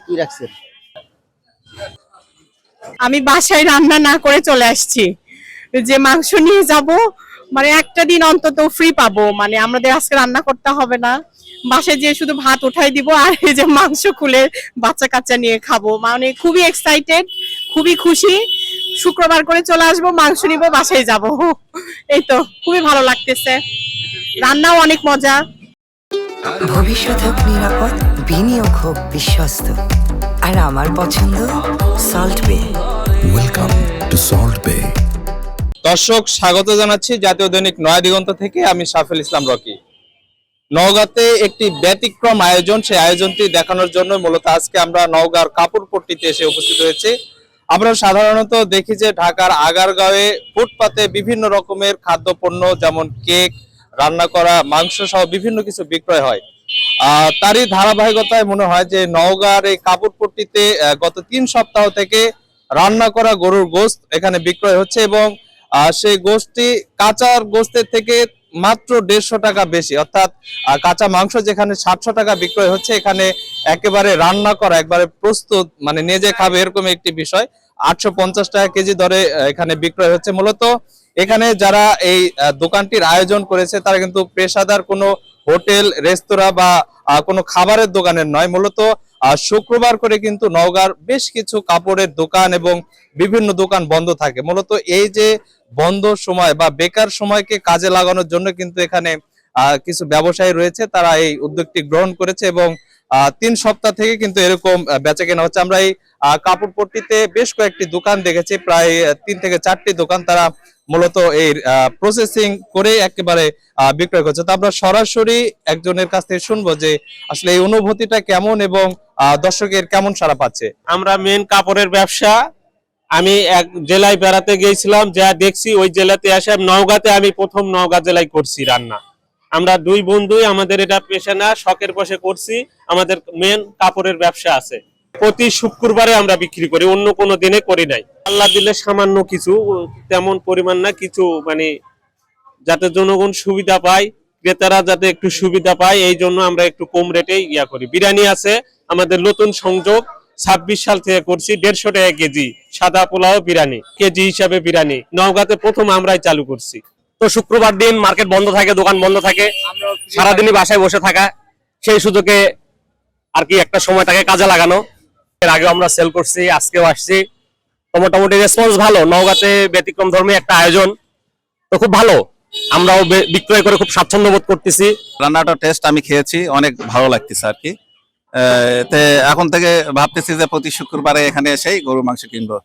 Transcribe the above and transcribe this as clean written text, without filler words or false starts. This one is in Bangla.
কি রাখছেন? আমি বাসায় রান্না না করে চলে আসছি, যে মাংস নিয়ে যাব, মানে একটা দিন অন্তত ফ্রি পাবো, মানে আমাদের আজকে রান্না করতে হবে না, বাসায় যেয়ে শুধু ভাত উঠাই দিব আর এই যে মাংস খুলে বাচ্চা কাচ্চা নিয়ে খাবো। মানে খুবই এক্সাইটেড, খুবই খুশি। শুক্রবার করে চলে আসবো, মাংস নিব, বাসায় যাব। এই তো খুবই ভালো লাগতেছে, রান্নাও অনেক মজা। ভবিষ্যৎ হোক নিরাপদ, বিনিয়োগ হোক বিশ্বস্ত, আর আমার পছন্দ সল্ট বে। ওয়েলকাম টু সল্ট বে। দর্শক, স্বাগত জানাচ্ছি জাতীয় দৈনিক নয়া দিগন্ত থেকে। আমি সাফেল ইসলাম রকি। নওগাঁতে একটি ব্যতিক্রম আয়োজন, সেই আয়োজনটি দেখানোর জন্য মূলত আজকে আমরা নওগাঁর কাপুরপট্টিতে এসে উপস্থিত হয়েছি। আমরা সাধারণত দেখি যে ঢাকার আগারগাঁওয়ে ফুটপাতে বিভিন্ন রকমের খাদ্যপণ্য, যেমন কেক, রান্না করা মাংস সহ বিভিন্ন কিছু বিক্রয় হয়। তারই ধারাবাহিকতায় মনে হয় যে নওগাঁর এই কাপুরপট্টিতে গত 3 সপ্তাহ থেকে রান্না করা গরুর গোশত এখানে বিক্রয় হচ্ছে, এবং সেই গোশতটি কাঁচার গোশতের থেকে মাত্র 150 টাকা বেশি। অর্থাৎ কাঁচা মাংস যেখানে 700 টাকা বিক্রয় হচ্ছে, এখানে একেবারে রান্না করা, একবারে প্রস্তুত, মানে নিজে খাবে এরকম একটি বিষয় 850 টাকা কেজি দরে এখানে বিক্রয় হচ্ছে। মূলত এখানে যারা এই দোকানটির আয়োজন করেছে তারা কিন্তু পেশাদার কোনো হোটেল, রেস্তোরাঁ বা কোনো খাবারের দোকানের নয়। মূলত শুক্রবার করে কিন্তু নওগাঁর বেশ কিছু কাপড়ের দোকান এবং বিভিন্ন দোকান বন্ধ থাকে। মূলত এই যে বন্ধ সময় বা বেকার সময়কে কাজে লাগানোর জন্য কিন্তু এখানে কিছু ব্যবসায়ী রয়েছে, তারা এই উদ্যোগটি গ্রহণ করেছে এবং 3 সপ্তাহ থেকে কিন্তু এরকম বেচাকেনা হচ্ছে। আমরা এই কাপড়পট্টিতে বেশ কয়েকটি দোকান দেখেছি, প্রায় 3 থেকে 4টি দোকান, তারা মূলত এই প্রসেসিং করে একেবারে বিক্রয় করছে। তো আমরা সরাসরি একজনের কাছ থেকে শুনবো যে আসলে এই অনুভূতিটা কেমন এবং দর্শকের কেমন সাড়া পাচ্ছে। আমরা মেন কাপড়ের ব্যবসা, আমি এক জেলায় বেড়াতে গিয়েছিলাম, যা দেখছি ওই জেলাতে আসে নওগাঁতে আমি প্রথম নওগাঁ জেলায় করছি রান্না। আমরা 2 বন্ধুই, আমাদের এটা পেশা না, শখের বসে করছি। আমাদের মেন কাপড়ের ব্যবসা আছে, প্রতি শুক্রবারে আমরা বিক্রি করি, অন্য কোনো দিনে করি নাই। আল্লাহ দিলে সামান্য কিছু, তেমন পরিমাণ না, কিছু মানে যাতে জনগণ সুবিধা পায়, ক্রেতারা যাতে একটু সুবিধা পায়, এই জন্য আমরা একটু কম রেটে করি। বিরিয়ানি আছে আমাদের নতুন সংযোগ, 26 সাল থেকে করছি, 150 টাকা কেজি সাদা পোলাও বিরিয়ানি, কেজি হিসাবে বিরিয়ানি নওগাঁতে প্রথম আমরাই চালু করছি। তো শুক্রবার দিন মার্কেট বন্ধ থাকে, দোকান বন্ধ থাকে, সারাদিনই বাসায় বসে থাকা, সেই সুযোগে আর কি একটা সময়টাকে কাজে লাগানো। এর আগে আমরা সেল করছি, আজকেও আসছি, তো মোটামুটি রেসপন্স ভালো। নওগাঁতে ব্যতিক্রম ধর্মী একটা আয়োজন, তো খুব ভালো, আমরাও বিক্রয় করে খুব স্বাচ্ছন্দ্য বোধ করতেছি। রান্নাটার টেস্ট আমি খেয়েছি, অনেক ভালো লাগতেছে আর কি। এখন থেকে ভাবতেছি যে প্রতি শুক্রবারে এখানে এসেই গরুর মাংস কিনবো।